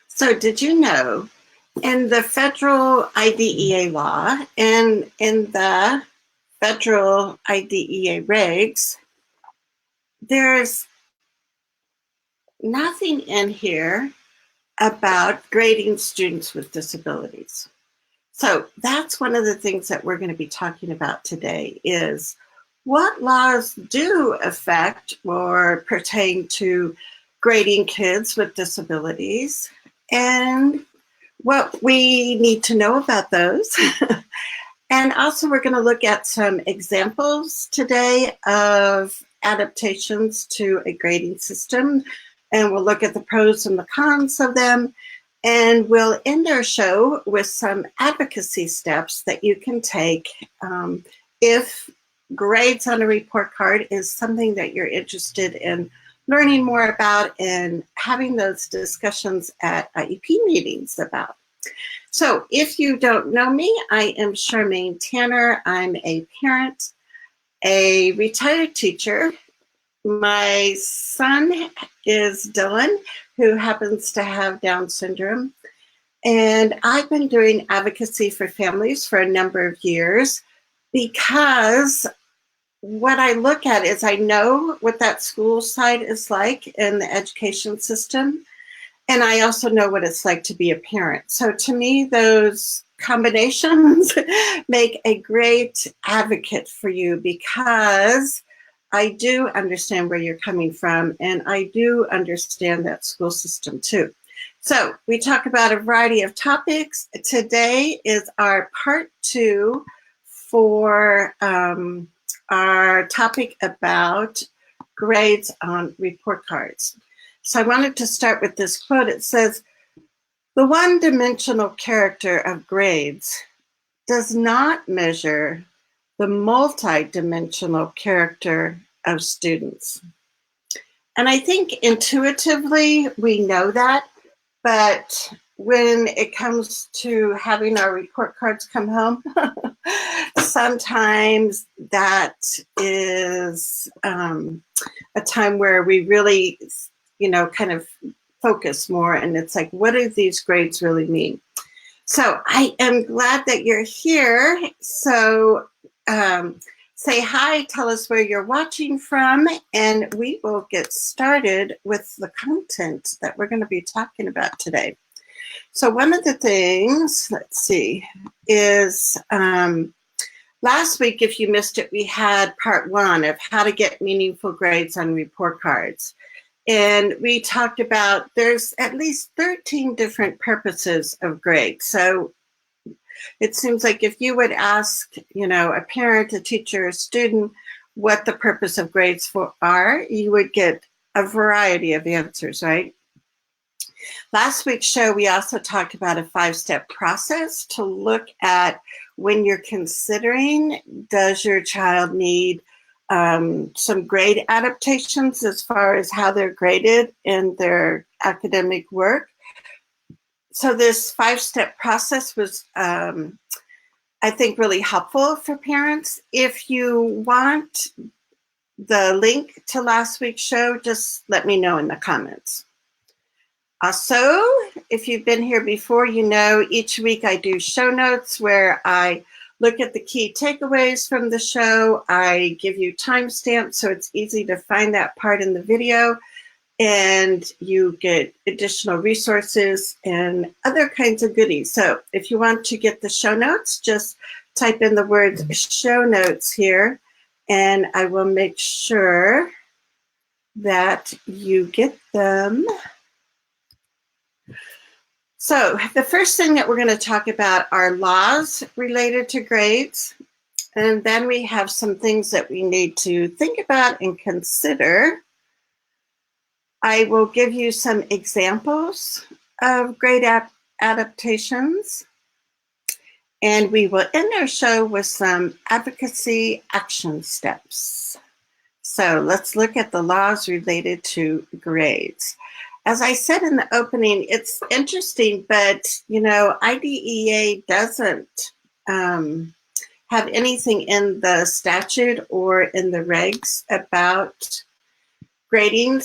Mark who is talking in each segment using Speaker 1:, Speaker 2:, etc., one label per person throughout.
Speaker 1: So did you know in the federal IDEA law and in the federal IDEA regs, there's nothing in here about grading students with disabilities. So that's one of the things that we're going to be talking about today is what laws do affect or pertain to grading kids with disabilities and what we need to know about those. And also we're going to look at some examples today of adaptations to a grading system, and we'll look at the pros and the cons of them. And we'll end our show with some advocacy steps that you can take if grades on a report card is something that you're interested in learning more about and having those discussions at IEP meetings about. So if you don't know me, I am Charmaine Tanner. I'm a parent, a retired teacher. My son is Dylan, who happens to have Down syndrome. And I've been doing advocacy for families for a number of years because what I look at is I know what that school side is like in the education system. And I also know what it's like to be a parent. So to me, those combinations make a great advocate for you because I do understand where you're coming from, and I do understand that school system too. So we talk about a variety of topics. Today is our part 2 for our topic about grades on report cards. So I wanted to start with this quote. It says, "The one-dimensional character of grades does not measure the multi-dimensional character of students." And I think intuitively we know that, but when it comes to having our report cards come home, sometimes that is a time where we really, kind of focus more, and it's like, what do these grades really mean? So I am glad that you're here. So say hi, tell us where you're watching from, and we will get started with the content that we're going to be talking about today. So one of the things, let's see, is last week, if you missed it, we had part 1 of how to get meaningful grades on report cards. And we talked about there's at least 13 different purposes of grades. So it seems like if you would ask, a parent, a teacher, a student, what the purpose of grades are, you would get a variety of answers, right? Last week's show, we also talked about a 5-step process to look at when you're considering, does your child need some grade adaptations as far as how they're graded in their academic work. So this 5-step process was, I think, really helpful for parents. If you want the link to last week's show, just let me know in the comments. Also, if you've been here before, each week I do show notes where I look at the key takeaways from the show. I give you timestamps so it's easy to find that part in the video, and you get additional resources and other kinds of goodies. So if you want to get the show notes, just type in the words show notes here, and I will make sure that you get them. So the first thing that we're going to talk about are laws related to grades. And then we have some things that we need to think about and consider. I will give you some examples of grade adaptations. And we will end our show with some advocacy action steps. So let's look at the laws related to grades. As I said in the opening, it's interesting, but, IDEA doesn't have anything in the statute or in the regs about grading,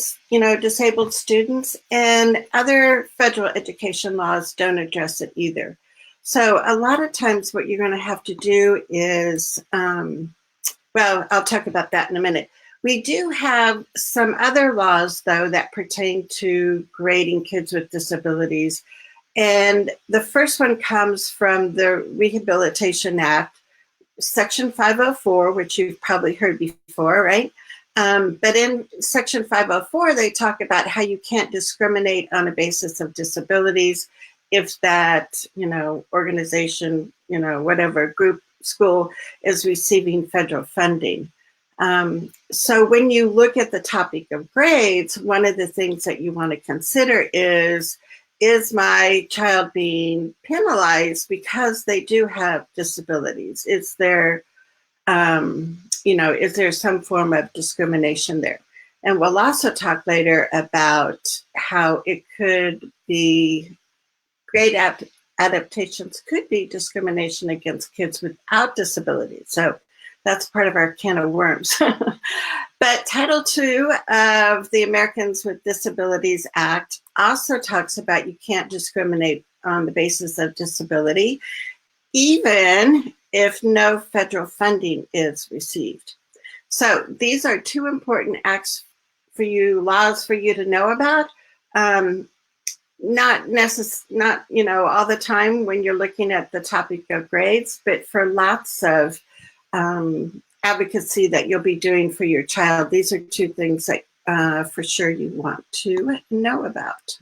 Speaker 1: disabled students, and other federal education laws don't address it either. So a lot of times what you're going to have to do is, well, I'll talk about that in a minute. We do have some other laws, though, that pertain to grading kids with disabilities. And the first one comes from the Rehabilitation Act, Section 504, which you've probably heard before, right? But in Section 504, they talk about how you can't discriminate on a basis of disabilities if that, organization, whatever group, school is receiving federal funding. So when you look at the topic of grades, one of the things that you want to consider is my child being penalized because they do have disabilities? Is there, is there some form of discrimination there? And we'll also talk later about how it could be grade adaptations could be discrimination against kids without disabilities. So that's part of our can of worms. But Title II of the Americans with Disabilities Act also talks about you can't discriminate on the basis of disability, even if no federal funding is received. So these are two important acts for you, laws for you to know about. Not all the time when you're looking at the topic of grades, but for lots of advocacy that you'll be doing for your child, these are two things that for sure you want to know about.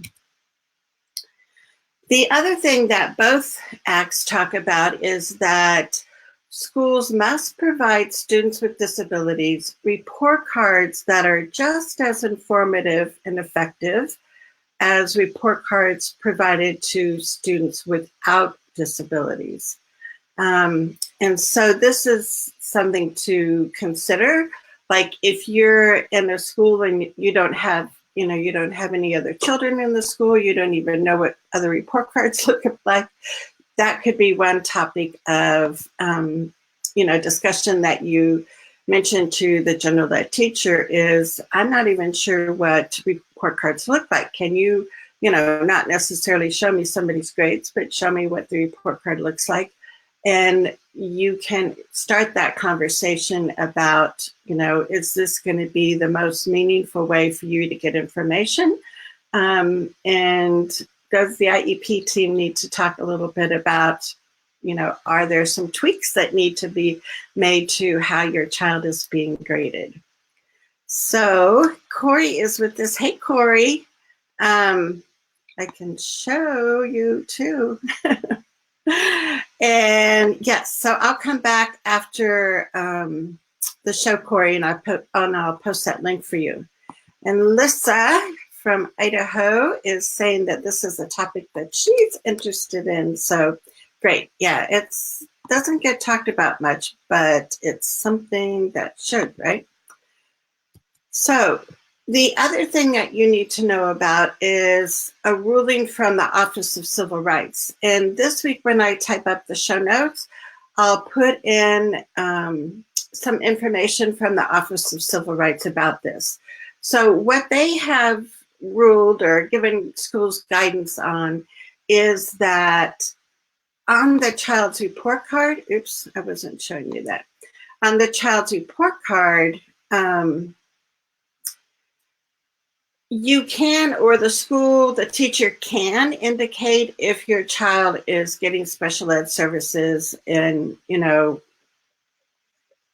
Speaker 1: The other thing that both acts talk about is that schools must provide students with disabilities report cards that are just as informative and effective as report cards provided to students without disabilities. And so this is something to consider. Like if you're in a school and you don't have any other children in the school, you don't even know what other report cards look like, that could be one topic of, discussion that you mentioned to the general ed teacher is, I'm not even sure what report cards look like. Can you, not necessarily show me somebody's grades, but show me what the report card looks like. And you can start that conversation about, is this going to be the most meaningful way for you to get information? And does the IEP team need to talk a little bit about, are there some tweaks that need to be made to how your child is being graded? So Corey is with us. Hey, Corey. I can show you too. And yes, so I'll come back after the show, Corey, and I'll post that link for you. And Lissa from Idaho is saying that this is a topic that she's interested in. So great. Yeah, it doesn't get talked about much, but it's something that should, right? So the other thing that you need to know about is a ruling from the Office of Civil Rights. And this week when I type up the show notes, I'll put in some information from the Office of Civil Rights about this. So what they have ruled or given schools guidance on is that on the child's report card, oops, I wasn't showing you that. On the child's report card, you can, or the school, the teacher can indicate if your child is getting special ed services and,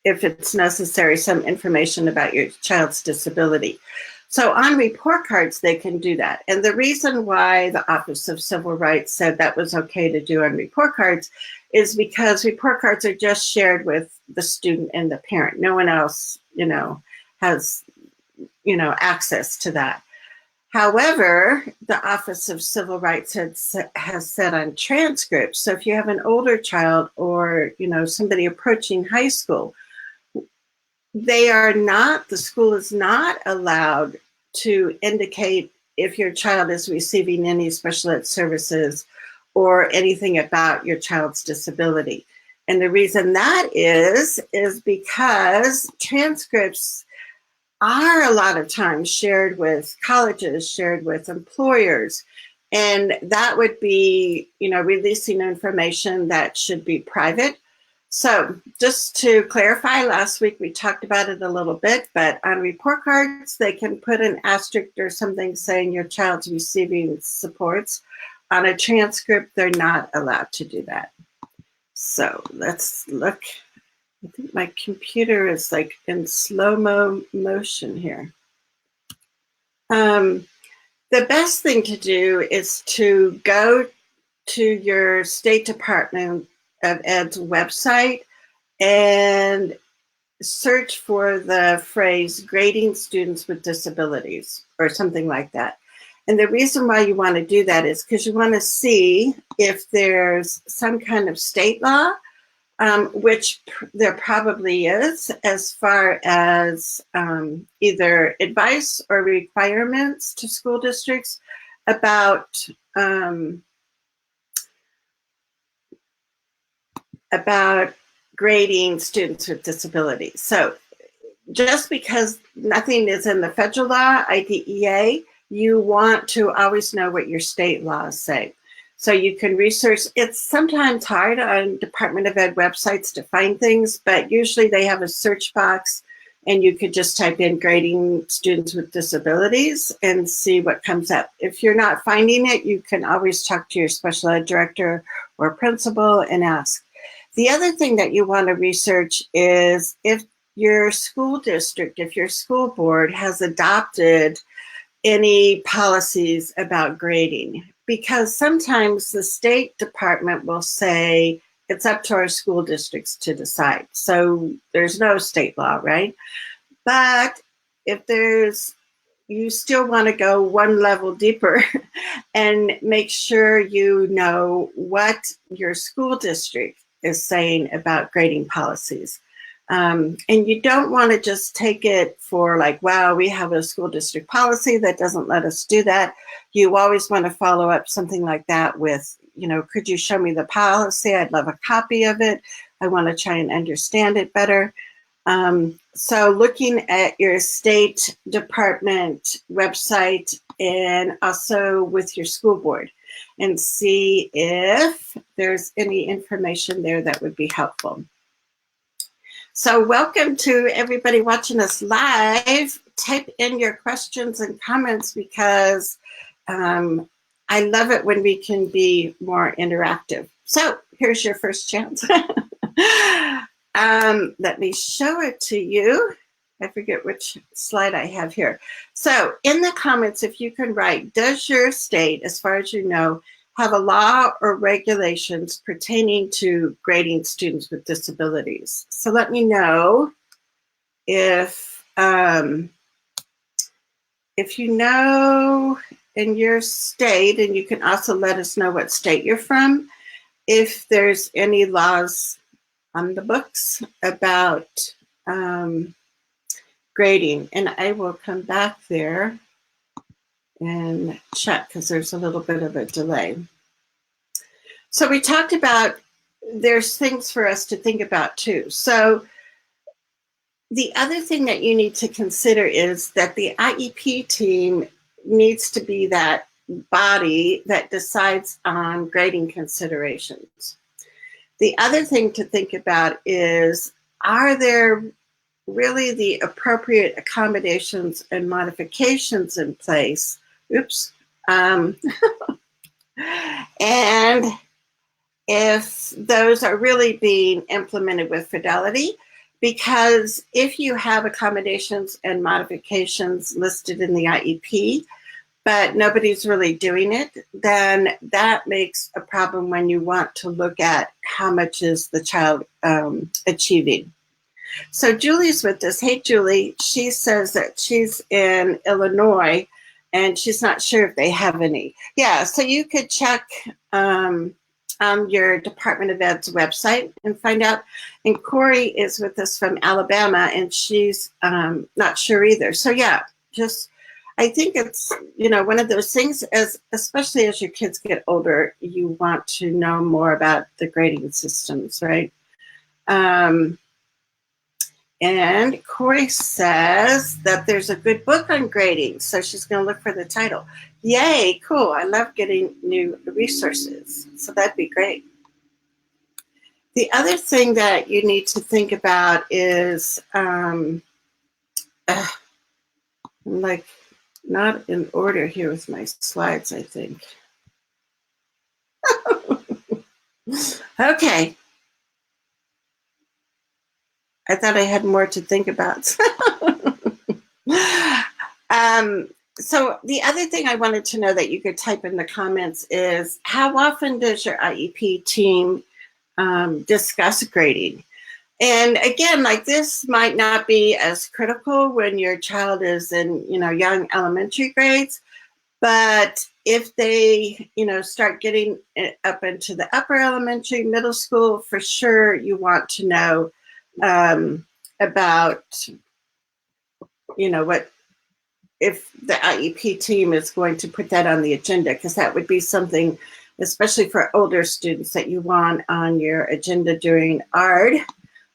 Speaker 1: if it's necessary, some information about your child's disability. So on report cards, they can do that. And the reason why the Office of Civil Rights said that was okay to do on report cards is because report cards are just shared with the student and the parent. No one else, has, access to that. However, the Office of Civil Rights has said on transcripts, so if you have an older child or, somebody approaching high school, the school is not allowed to indicate if your child is receiving any special ed services or anything about your child's disability. And the reason that is because transcripts are a lot of times shared with colleges, shared with employers. And that would be, releasing information that should be private. So just to clarify, last week we talked about it a little bit, but on report cards, they can put an asterisk or something saying your child's receiving supports. On a transcript, they're not allowed to do that. So let's look. I think my computer is like in slow-mo motion here. The best thing to do is to go to your State Department of Ed's website and search for the phrase grading students with disabilities or something like that. And the reason why you want to do that is because you want to see if there's some kind of state law, which there probably is, as far as either advice or requirements to school districts about grading students with disabilities. So just because nothing is in the federal law, IDEA, you want to always know what your state laws say. So you can research. It's sometimes hard on Department of Ed websites to find things, but usually they have a search box and you could just type in grading students with disabilities and see what comes up. If you're not finding it, you can always talk to your special ed director or principal and ask. The other thing that you want to research is if your school district, if your school board has adopted any policies about grading, because sometimes the State Department will say it's up to our school districts to decide. So there's no state law, right? But if you still want to go one level deeper and make sure you know what your school district is saying about grading policies. And you don't want to just take it for like, wow, we have a school district policy that doesn't let us do that. You always want to follow up something like that with, could you show me the policy? I'd love a copy of it. I want to try and understand it better. So looking at your State Department website and also with your school board and see if there's any information there that would be helpful. So welcome to everybody watching us live. Type in your questions and comments because I love it when we can be more interactive. So here's your first chance. Let me show it to you. I forget which slide I have here. So in the comments, if you can write, does your state, as far as you know, have a law or regulations pertaining to grading students with disabilities? So let me know if you know in your state, and you can also let us know what state you're from, if there's any laws on the books about grading. And I will come back there and check because there's a little bit of a delay. So we talked about there's things for us to think about too. So the other thing that you need to consider is that the IEP team needs to be that body that decides on grading considerations. The other thing to think about is, are there really the appropriate accommodations and modifications in place? Oops. And if those are really being implemented with fidelity, because if you have accommodations and modifications listed in the IEP, but nobody's really doing it, then that makes a problem when you want to look at how much is the child achieving. So Julie's with us. Hey, Julie. She says that she's in Illinois and she's not sure if they have any. Yeah, so you could check on your Department of Ed's website and find out. And Corey is with us from Alabama and she's not sure either. So yeah, I think it's, one of those things, especially as your kids get older, you want to know more about the grading systems, right? And Corey says that there's a good book on grading, so she's going to look for the title. Yay, cool. I love getting new resources, so that'd be great. The other thing that you need to think about is, I'm like not in order here with my slides, I think. Okay. I thought I had more to think about. So the other thing I wanted to know that you could type in the comments is, how often does your IEP team discuss grading? And again, like, this might not be as critical when your child is in, young elementary grades, but if they, start getting up into the upper elementary, middle school, for sure you want to know about, what, if the IEP team is going to put that on the agenda, because that would be something, especially for older students, that you want on your agenda during ARD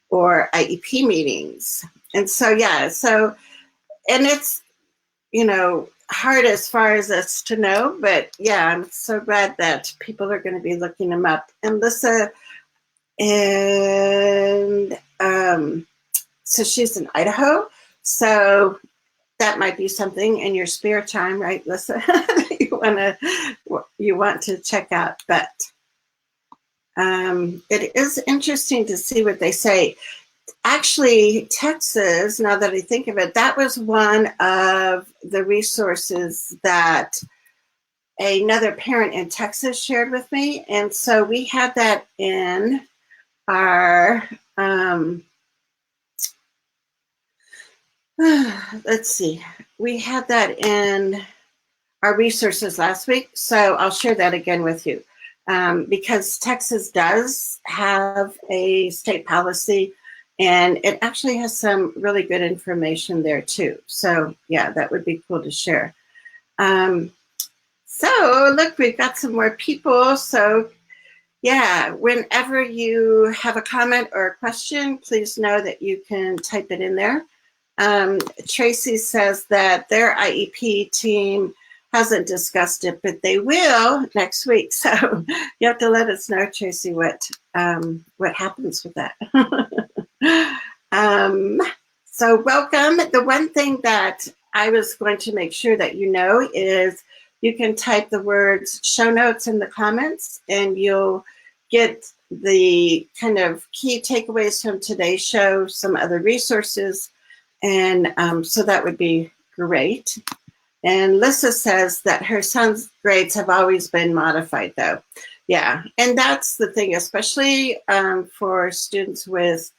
Speaker 1: or IEP meetings. And so, yeah, so, and it's, hard as far as us to know, but yeah, I'm so glad that people are going to be looking them up. And Lissa, and so she's in Idaho, so that might be something in your spare time, right, Lissa? you want to check out. But it is interesting to see what they say. Actually, Texas, now that I think of it, that was one of the resources that another parent in Texas shared with me. And so we had that in our, let's see, we had that in our resources last week. So I'll share that again with you, because Texas does have a state policy, and it actually has some really good information there too. So yeah, that would be cool to share. So look, we've got some more people. So yeah, whenever you have a comment or a question, please know that you can type it in there. Tracy says that their IEP team hasn't discussed it, but they will next week. So you have to let us know, Tracy, what happens with that. So welcome. The one thing that I was going to make sure that you know is you can type the words show notes in the comments, and you'll get the kind of key takeaways from today's show, some other resources, and so that would be great. And Lissa says that her son's grades have always been modified, though. Yeah, and that's the thing, especially for students with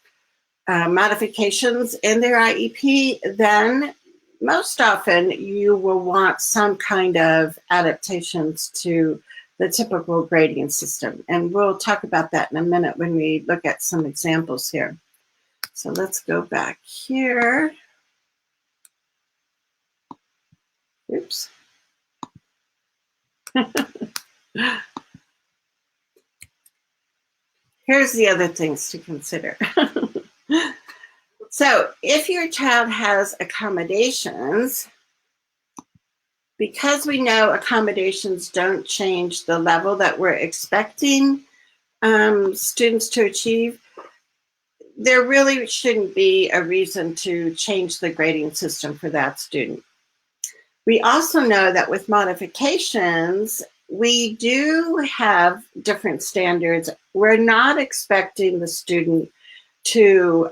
Speaker 1: modifications in their IEP, then most often you will want some kind of adaptations to the typical grading system. And we'll talk about that in a minute when we look at some examples here. So let's go back here. Oops. Here's the other things to consider. So if your child has accommodations, because we know accommodations don't change the level that we're expecting students to achieve, there really shouldn't be a reason to change the grading system for that student. We also know that with modifications, we do have different standards. We're not expecting the student to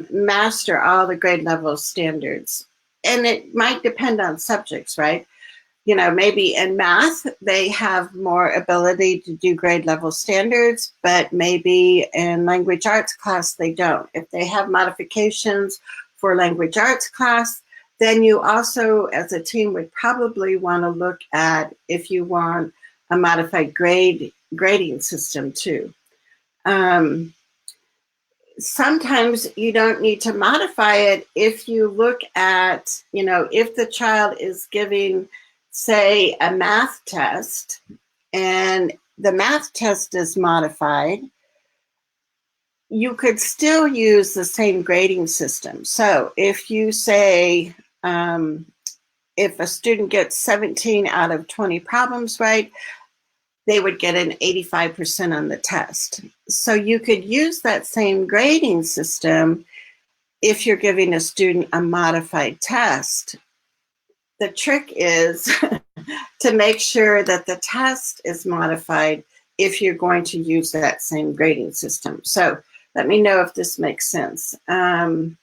Speaker 1: master all the grade level standards. And it might depend on subjects, right? Maybe in math, they have more ability to do grade level standards, but maybe in language arts class, they don't. If they have modifications for language arts class, then you also, as a team, would probably want to look at if you want a modified grading system too. Sometimes you don't need to modify it if you look at, if the child is giving, say, a math test, and the math test is modified, you could still use the same grading system. So if you say, if a student gets 17 out of 20 problems right, they would get an 85% on the test. So you could use that same grading system if you're giving a student a modified test. The trick is to make sure that the test is modified if you're going to use that same grading system. So let me know if this makes sense. Oh,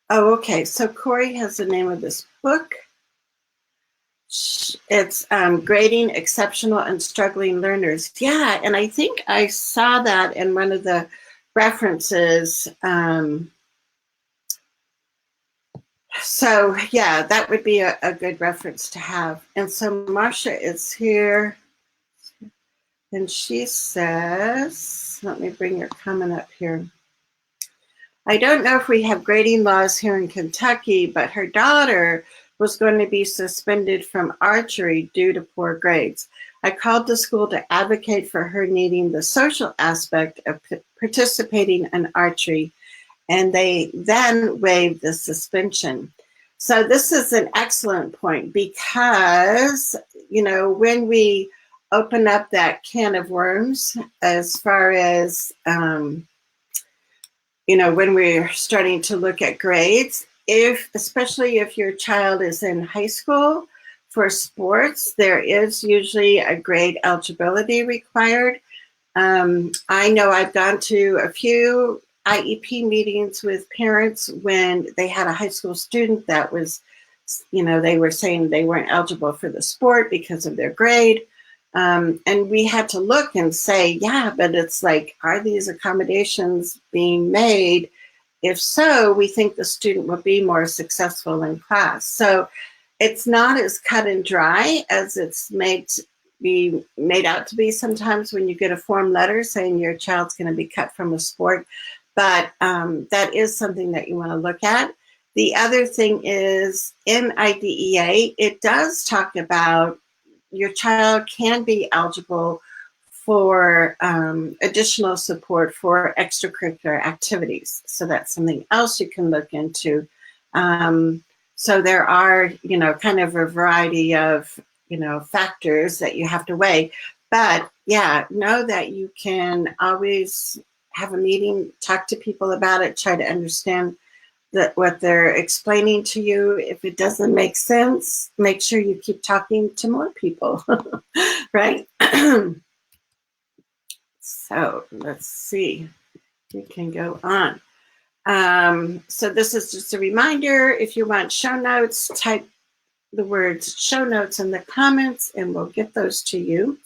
Speaker 1: okay. So Corey has the name of this book. It's Grading Exceptional and Struggling Learners. Yeah, and I think I saw that in one of the references. So yeah, that would be a good reference to have. And so Marcia is here, and she says, let me bring your comment up here. I don't know if we have grading laws here in Kentucky, but her daughter was going to be suspended from archery due to poor grades. I called the school to advocate for her needing the social aspect of participating in archery, and they then waived the suspension. So this is an excellent point because, you know, when we open up that can of worms as far as, you know, when we're starting to look at grades, especially if your child is in high school for sports, there is usually a grade eligibility required. I know I've gone to a few IEP meetings with parents when they had a high school student that was, you know, they were saying they weren't eligible for the sport because of their grade. And we had to look and say, yeah, but it's like, are these accommodations being made? If so, we think the student will be more successful in class. So it's not as cut and dry as it's made out to be sometimes when you get a form letter saying your child's going to be cut from a sport. But that is something that you want to look at. The other thing is in IDEA, it does talk about your child can be eligible for additional support for extracurricular activities. So that's something else you can look into. So there are, you know, kind of a variety of, you know, factors that you have to weigh. But yeah, know that you can always have a meeting, talk to people about it, try to understand what they're explaining to you. If it doesn't make sense, make sure you keep talking to more people, right? So let's see, we can go on. So this is just a reminder, if you want show notes, type the words show notes in the comments and we'll get those to you.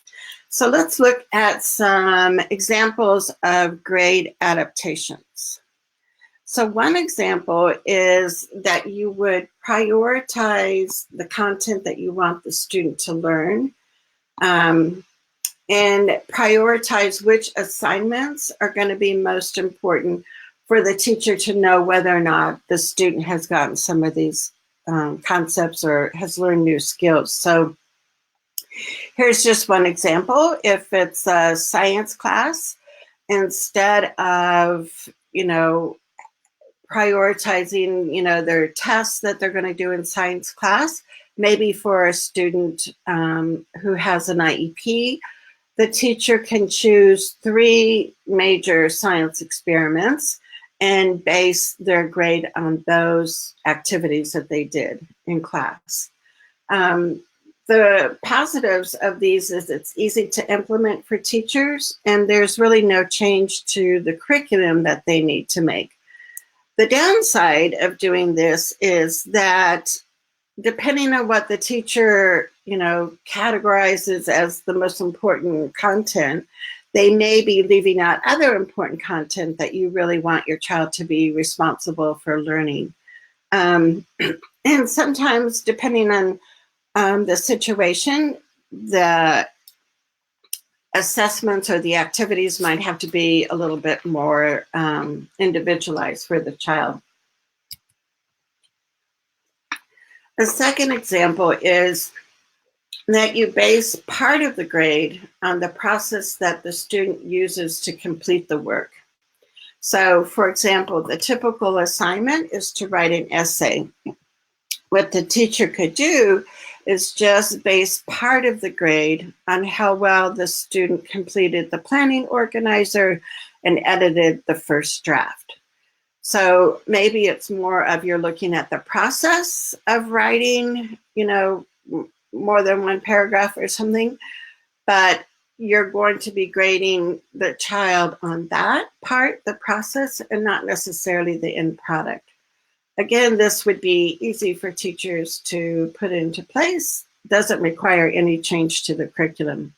Speaker 1: So let's look at some examples of grade adaptations. So one example is that you would prioritize the content that you want the student to learn, and prioritize which assignments are going to be most important for the teacher to know whether or not the student has gotten some of these concepts or has learned new skills. So here's just one example. If it's a science class, instead of, you know, prioritizing, you know, their tests that they're going to do in science class, maybe for a student who has an IEP, the teacher can choose 3 major science experiments and base their grade on those activities that they did in class. The positives of these is it's easy to implement for teachers, and there's really no change to the curriculum that they need to make. The downside of doing this is that depending on what the teacher, you know, categorizes as the most important content, they may be leaving out other important content that you really want your child to be responsible for learning. And sometimes, depending on the situation, the assessments or the activities might have to be a little bit more individualized for the child. The second example is that you base part of the grade on the process that the student uses to complete the work. So, for example, the typical assignment is to write an essay. What the teacher could do is just base part of the grade on how well the student completed the planning organizer and edited the first draft. So maybe it's more of you're looking at the process of writing, more than one paragraph or something, but you're going to be grading the child on that part, the process, and not necessarily the end product. Again, this would be easy for teachers to put into place, doesn't require any change to the curriculum.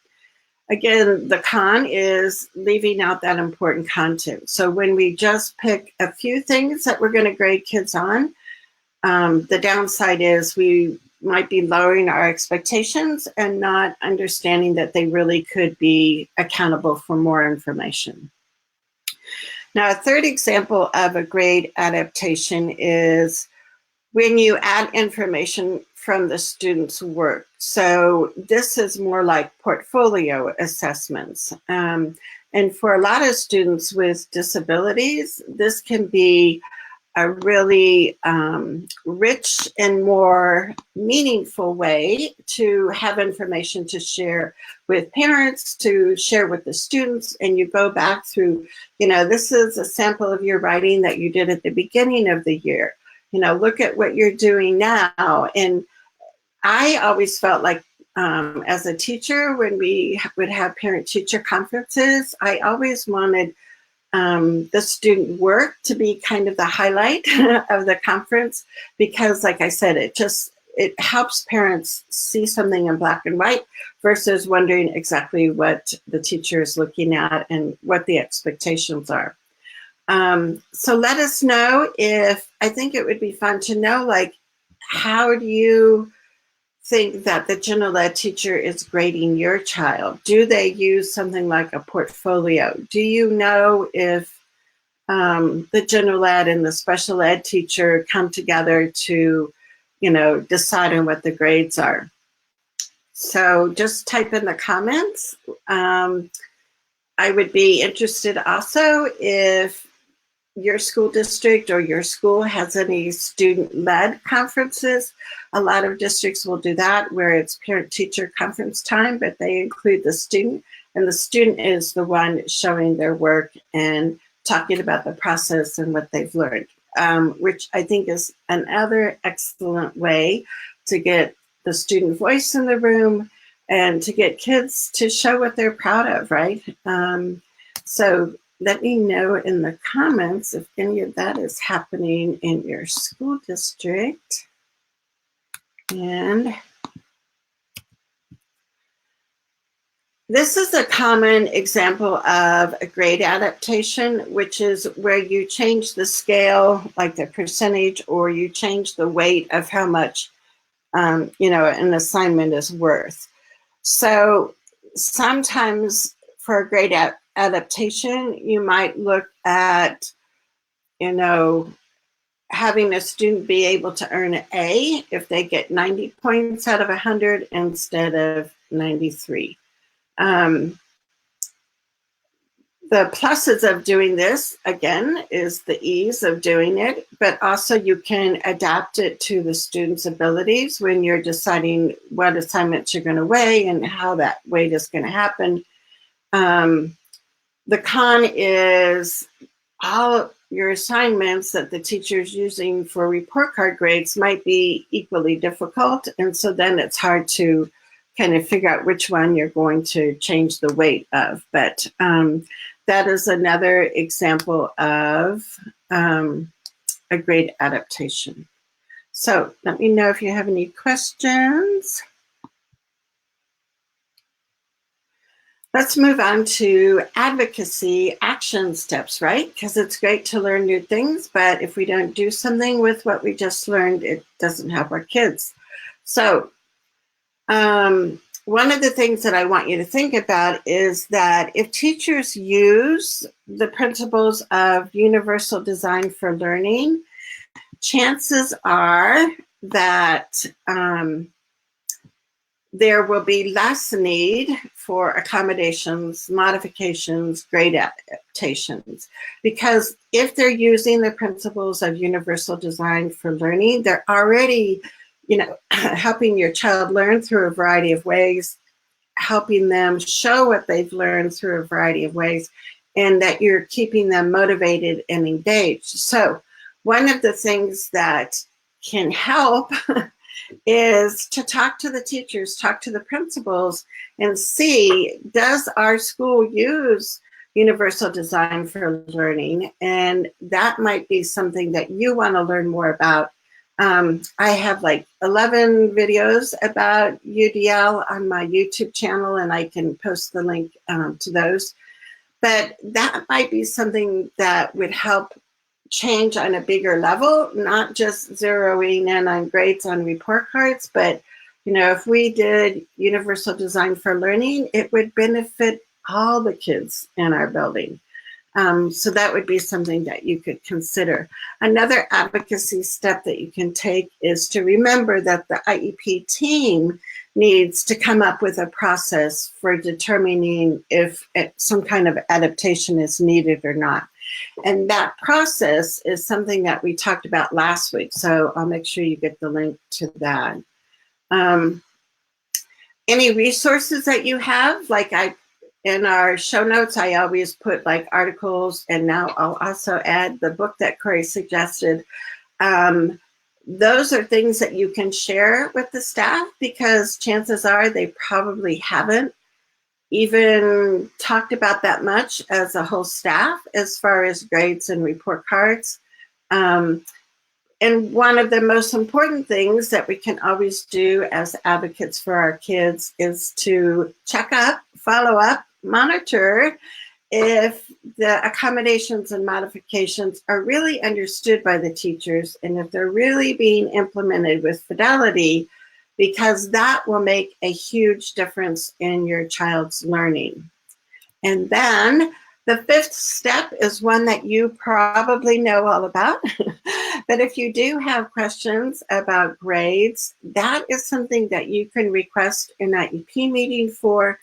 Speaker 1: Again, the con is leaving out that important content. So when we just pick a few things that we're going to grade kids on, the downside is we might be lowering our expectations and not understanding that they really could be accountable for more information. Now, a third example of a grade adaptation is when you add information from the student's work. So this is more like portfolio assessments. And for a lot of students with disabilities, this can be a really rich and more meaningful way to have information to share with parents, to share with the students, and you go back through, this is a sample of your writing that you did at the beginning of the year. Look at what you're doing now. And I always felt like as a teacher, when we would have parent-teacher conferences, I always wanted the student work to be kind of the highlight of the conference, because like I said, it helps parents see something in black and white versus wondering exactly what the teacher is looking at and what the expectations are. So let us know I think it would be fun to know, like, how do you think that the general ed teacher is grading your child? Do they use something like a portfolio? Do you know if the general ed and the special ed teacher come together to, decide on what the grades are? So just type in the comments. I would be interested also if your school district or your school has any student-led conferences. A lot of districts will do that where it's parent-teacher conference time, but they include the student, and the student is the one showing their work and talking about the process and what they've learned, which I think is another excellent way to get the student voice in the room and to get kids to show what they're proud of, right? So let me know in the comments if any of that is happening in your school district. And this is a common example of a grade adaptation, which is where you change the scale, like the percentage, or you change the weight of how much, an assignment is worth. So sometimes for a grade adaptation, you might look at, having a student be able to earn an A if they get 90 points out of 100 instead of 93. The pluses of doing this, again, is the ease of doing it, but also you can adapt it to the student's abilities when you're deciding what assignments you're going to weigh and how that weight is going to happen. The con is all your assignments that the teacher's using for report card grades might be equally difficult, and so then it's hard to kind of figure out which one you're going to change the weight of. But that is another example of a grade adaptation. So let me know if you have any questions. Let's move on to advocacy action steps, right? Because it's great to learn new things, but if we don't do something with what we just learned, it doesn't help our kids. So one of the things that I want you to think about is that if teachers use the principles of universal design for learning, chances are that there will be less need for accommodations, modifications, grade adaptations. Because if they're using the principles of universal design for learning, they're already, helping your child learn through a variety of ways, helping them show what they've learned through a variety of ways, and that you're keeping them motivated and engaged. So one of the things that can help is to talk to the teachers, talk to the principals, and see, does our school use universal design for learning? And that might be something that you want to learn more about. I have like 11 videos about UDL on my YouTube channel, and I can post the link to those. But that might be something that would help change on a bigger level, not just zeroing in on grades on report cards, but if we did universal design for learning, it would benefit all the kids in our building. So that would be something that you could consider. Another advocacy step that you can take is to remember that the IEP team needs to come up with a process for determining if some kind of adaptation is needed or not. And that process is something that we talked about last week. So I'll make sure you get the link to that. Any resources that you have, like in our show notes, I always put like articles, and now I'll also add the book that Corey suggested. Those are things that you can share with the staff, because chances are they probably haven't even talked about that much as a whole staff as far as grades and report cards. And one of the most important things that we can always do as advocates for our kids is to check up, follow up, monitor if the accommodations and modifications are really understood by the teachers, and if they're really being implemented with fidelity, because that will make a huge difference in your child's learning. And then the fifth step is one that you probably know all about. But if you do have questions about grades, that is something that you can request an IEP meeting for,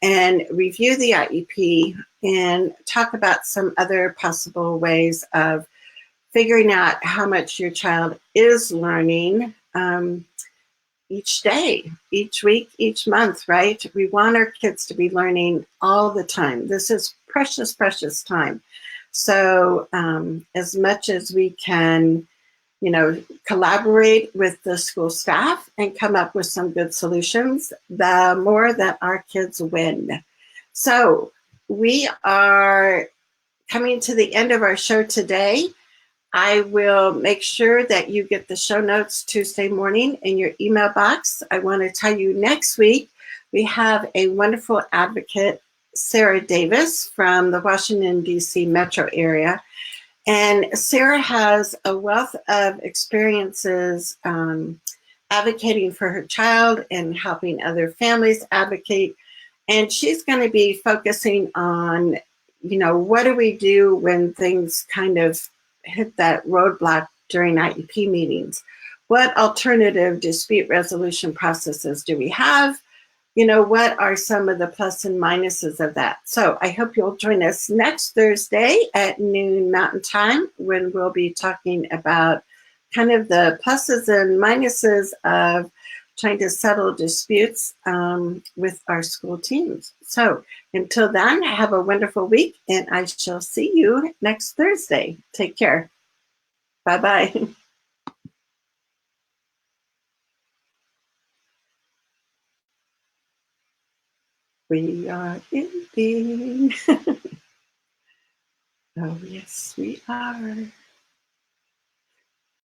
Speaker 1: and review the IEP and talk about some other possible ways of figuring out how much your child is learning each day, each week, each month, right? We want our kids to be learning all the time. This is precious, precious time. So as much as we can, collaborate with the school staff and come up with some good solutions, the more that our kids win. So we are coming to the end of our show today. I will make sure that you get the show notes Tuesday morning in your email box. I want to tell you, next week, we have a wonderful advocate, Sarah Davis, from the Washington, D.C. metro area. And Sarah has a wealth of experiences advocating for her child and helping other families advocate. And she's going to be focusing on, what do we do when things kind of hit that roadblock during IEP meetings? What alternative dispute resolution processes do we have? What are some of the plus and minuses of that? So I hope you'll join us next Thursday at noon Mountain Time, when we'll be talking about kind of the pluses and minuses of trying to settle disputes with our school teams. So until then, have a wonderful week, and I shall see you next Thursday. Take care. Bye-bye. We are ending. Oh, yes, we are.